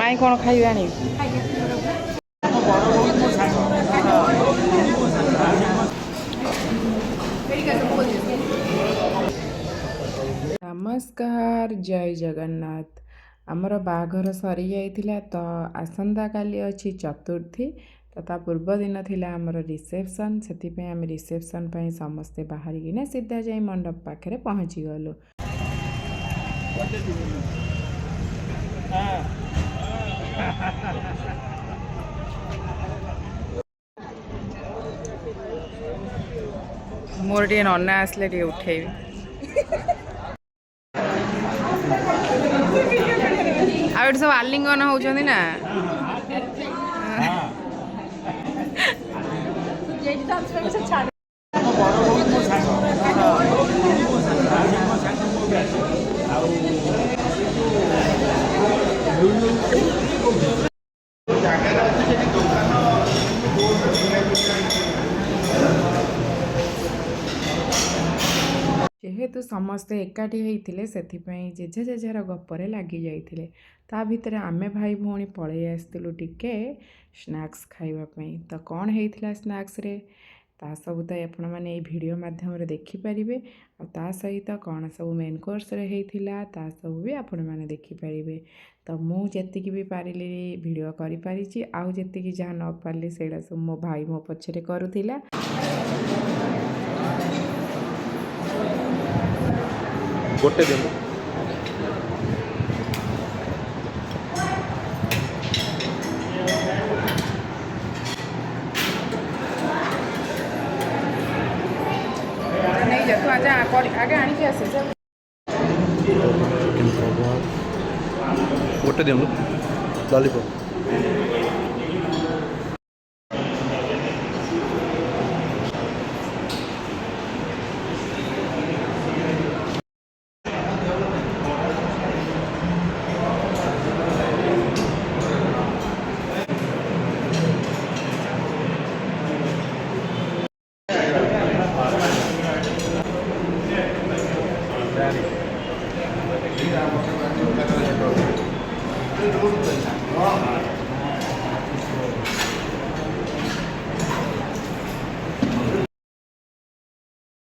ମାଇଁ କ'ଣ ଖାଇବା ଆଣିବି? ନମସ୍କାର, ଜୟ ଜଗନ୍ନାଥ। ଆମର ବାହାଘର ସରିଯାଇଥିଲା ତ ଆସନ୍ତା କାଲି ଅଛି ଚତୁର୍ଥୀ। ତ ତା ପୂର୍ବ ଦିନ ଥିଲା ଆମର ରିସେପସନ୍। ସେଥିପାଇଁ ଆମେ ରିସେପସନ୍ ପାଇଁ ସମସ୍ତେ ବାହାରିକିନା ସିଧା ଯାଇ ମଣ୍ଡପ ପାଖରେ ପହଞ୍ଚିଗଲୁ। ମୋର ଟିକେ ନନା ଆସିଲେ ଟିକେ ଉଠେଇବି। ଆଉ ଏଠି ସବୁ ଆଲିଙ୍ଗନ ହଉଛନ୍ତି ନା। ଯେହେତୁ ସମସ୍ତେ ଏକାଠି ହେଇଥିଲେ ସେଥିପାଇଁ ଜେଜେ ଜେଜେର ଗପରେ ଲାଗି ଯାଇଥିଲେ। ତା ଭିତରେ ଆମେ ଭାଇ ଭଉଣୀ ପଳେଇ ଆସିଥିଲୁ ଟିକେ ସ୍ନାକ୍ସ ଖାଇବା ପାଇଁ। ତ କ'ଣ ହେଇଥିଲା ସ୍ନାକ୍ସରେ ତା ସବୁ ତ ଆପଣମାନେ ଏଇ ଭିଡ଼ିଓ ମାଧ୍ୟମରେ ଦେଖିପାରିବେ। ଆଉ ତା ସହିତ କ'ଣ ସବୁ ମେନ୍ କୋର୍ସରେ ହେଇଥିଲା ତା ସବୁ ବି ଆପଣମାନେ ଦେଖିପାରିବେ। ତ ମୁଁ ଯେତିକି ବି ପାରିଲି ଭିଡ଼ିଓ କରିପାରିଛି, ଆଉ ଯେତିକି ଯାହା ନ ପାରିଲି ସେଇଟା ସବୁ ମୋ ଭାଇ ମୋ ପଛରେ କରୁଥିଲା। ଗୋଟେ ଦିନ ନେଇଯା ତୁ ଆଜି ଆଗେ ଆଣିକି ଆସେ। ଗୋଟେ ଦିନ ଲଲିପପ୍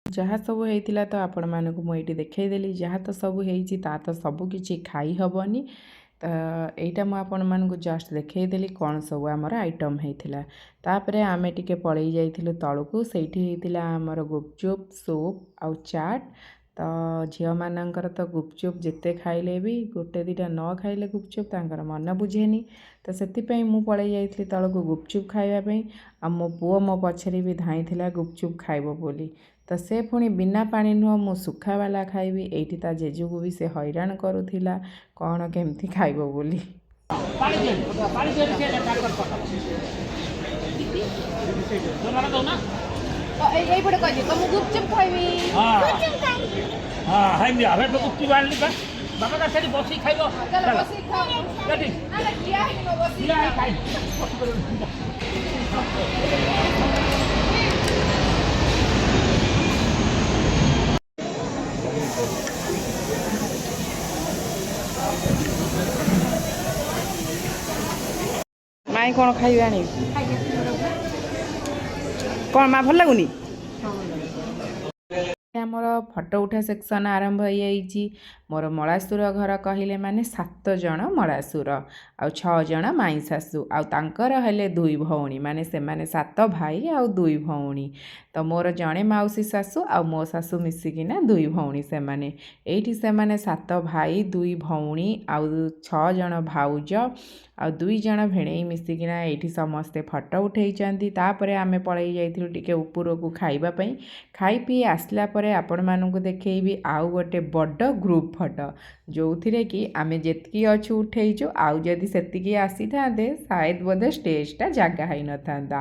ଯାହା ସବୁ ହେଇଥିଲା ତ ଆପଣମାନଙ୍କୁ ମୁଁ ଏଇଠି ଦେଖେଇଦେଲି। ଯାହା ତ ସବୁ ହେଇଛି ତା ତ ସବୁ କିଛି ଖାଇ ହେବନି। ତ ଏଇଟା ମୁଁ ଆପଣମାନଙ୍କୁ ଜଷ୍ଟ ଦେଖେଇଦେଲି କ'ଣ ସବୁ ଆମର ଆଇଟମ୍ ହେଇଥିଲା। ତାପରେ ଆମେ ଟିକେ ପଳେଇ ଯାଇଥିଲୁ ତଳକୁ। ସେଇଠି ହେଇଥିଲା ଆମର ଗୁପଚୁପ୍, ସୁପ୍ ଆଉ ଚାଟ୍। ତ ଝିଅମାନଙ୍କର ତ ଗୁପଚୁପ୍ ଯେତେ ଖାଇଲେ ବି ଗୋଟେ ଦୁଇଟା ନ ଖାଇଲେ ଗୁପଚୁପ୍ ତାଙ୍କର ମନ ବୁଝେନି। ତ ସେଥିପାଇଁ ମୁଁ ପଳେଇ ଯାଇଥିଲି ତଳକୁ ଗୁପଚୁପ୍ ଖାଇବା ପାଇଁ। ଆଉ ମୋ ପୁଅ ମୋ ପଛରେ ବି ଧାଇଁଥିଲା ଗୁପଚୁପ୍ ଖାଇବ ବୋଲି। ତ ସେ ପୁଣି ବିନା ପାଣି ନୁହଁ ମୁଁ ଶୁଖାବାଲା ଖାଇବି। ଏଇଠି ତା ଜେଜୁକୁ ବି ସେ ହଇରାଣ କରୁଥିଲା କ'ଣ କେମିତି ଖାଇବ ବୋଲି। এইপଟେ କହିଦିଏ ତ ମୁଁ ଗୁପଚୁପ୍ ଖାଇବି। ଗୁପଚୁପ୍ ଆଣିଲି ବାବା କା ସେଠି ବସିକି ଖାଇବ। ମାଇଁ କ'ଣ ଖାଇବା ଆଣିବି? କ'ଣ ମା ଭଲ ଲାଗୁନି? ଆମର ଫଟୋ ଉଠା ସେକ୍ସନ୍ ଆରମ୍ଭ ହେଇଯାଇଛି। ମୋର ମଳାସୁର ଘର କହିଲେ ମାନେ 7 ଜଣ ମଳାସୁର ଆଉ 6 ଜଣ ମାଇଁ ଶାଶୁ ଆଉ ତାଙ୍କର ହେଲେ 2 ଭଉଣୀ, ମାନେ ସେମାନେ 7 ଭାଇ ଆଉ 2 ଭଉଣୀ। ତ ମୋର ଜଣେ ମାଉସୀ ଶାଶୁ ଆଉ ମୋ ଶାଶୁ ମିଶିକିନା 2 ଭଉଣୀ। ସେମାନେ ଏଇଠି ସେମାନେ 7 ଭାଇ 2 ଭଉଣୀ ଆଉ 6 ଜଣ ଭାଉଜ ଆଉ 2 ଜଣ ଭେଣେଇ ମିଶିକିନା ଏଇଠି ସମସ୍ତେ ଫଟୋ ଉଠେଇଛନ୍ତି। ତାପରେ ଆମେ ପଳେଇ ଯାଇଥିଲୁ ଟିକେ ଉପରକୁ ଖାଇବା ପାଇଁ। ଖାଇ ପିଇ ଆସିଲା ପରେ ଆପଣମାନଙ୍କୁ ଦେଖେଇବି ଆଉ ଗୋଟେ ବଡ଼ ଗ୍ରୁପ୍ ଫଟୋ, ଯେଉଁଥିରେ କି ଆମେ ଯେତିକି ଅଛୁ ଉଠେଇଛୁ। ଆଉ ଯଦି ସେତିକି ଆସିଥାନ୍ତେ ସାୟଦ ବୋଧେ ଷ୍ଟେଜ୍ଟା ଜାଗା ହେଇନଥାନ୍ତା।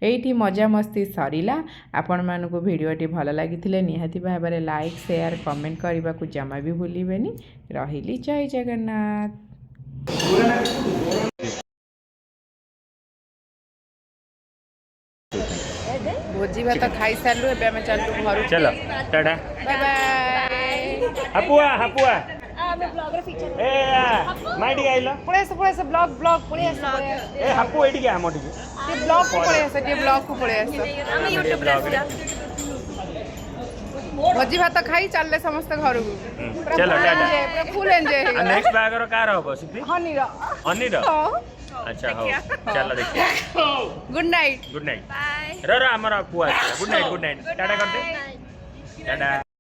ଏଇଠି ମଜାମସ୍ତି ସରିଲା। ଆପଣମାନଙ୍କୁ ଭିଡ଼ିଓଟି ଭଲ ଲାଗିଥିଲେ ନିହାତି ଭାବରେ ଲାଇକ୍, ସେୟାର, କମେଣ୍ଟ କରିବାକୁ ଜମା ବି ଭୁଲିବେନି। ରହିଲି, ଜୟ ଜଗନ୍ନାଥ। ଭୋଜି ଭାତ ଖାଇସାରିଲୁ, ଏବେ ଆମେ ଚାଲିଲୁ ଘରକୁ। ଚାଲ ଟାଟା ବାଏ ବାଏ। ହାପୁଆ ହାପୁଆ। ଆମେ ବ୍ଲଗରେ ଫିଚର ଏ ମାଇଟି ଆଇଲ ପଳେଇ ଆସ ବ୍ଲଗ ପଳେଇ ଆସ ଏ ହାପୁ ଏଇଠିକି ଆମ ଟିକେ ଟିକେ ବ୍ଲଗ କୁ ପଳେଇ ଆସ ଟିକେ ବ୍ଲଗ କୁ ପଳେଇ ଆସ ଆମେ ୟୁଟ୍ୟୁବରେ ଆସିବା ଭୋଜି ଭାତ ଖାଇ ଚାଲିଲେ ସମସ୍ତେ ଘରକୁ ପୁରା ଚାଲ, ଟାଟା। ପୁରା ଫୁଲ ଏଞ୍ଜୟ ଆଉ ହେଇଗଲା ନେକ୍ସଟ ବାହାଘର କାହାର ହବ ସିପି ହନିର ଅନିର ଆଚ୍ଛା ହଉ ଚାଲ ଦେଖିବା ଗୁଡ୍ ନାଇଟ୍ ଗୁଡ୍ ନାଇଟ୍ ର ଆମର ପୁଅ ଆସିବ ଗୁଡ୍ ନାଇଟ୍ ଟାଟା କରିଦେ ଟାଟା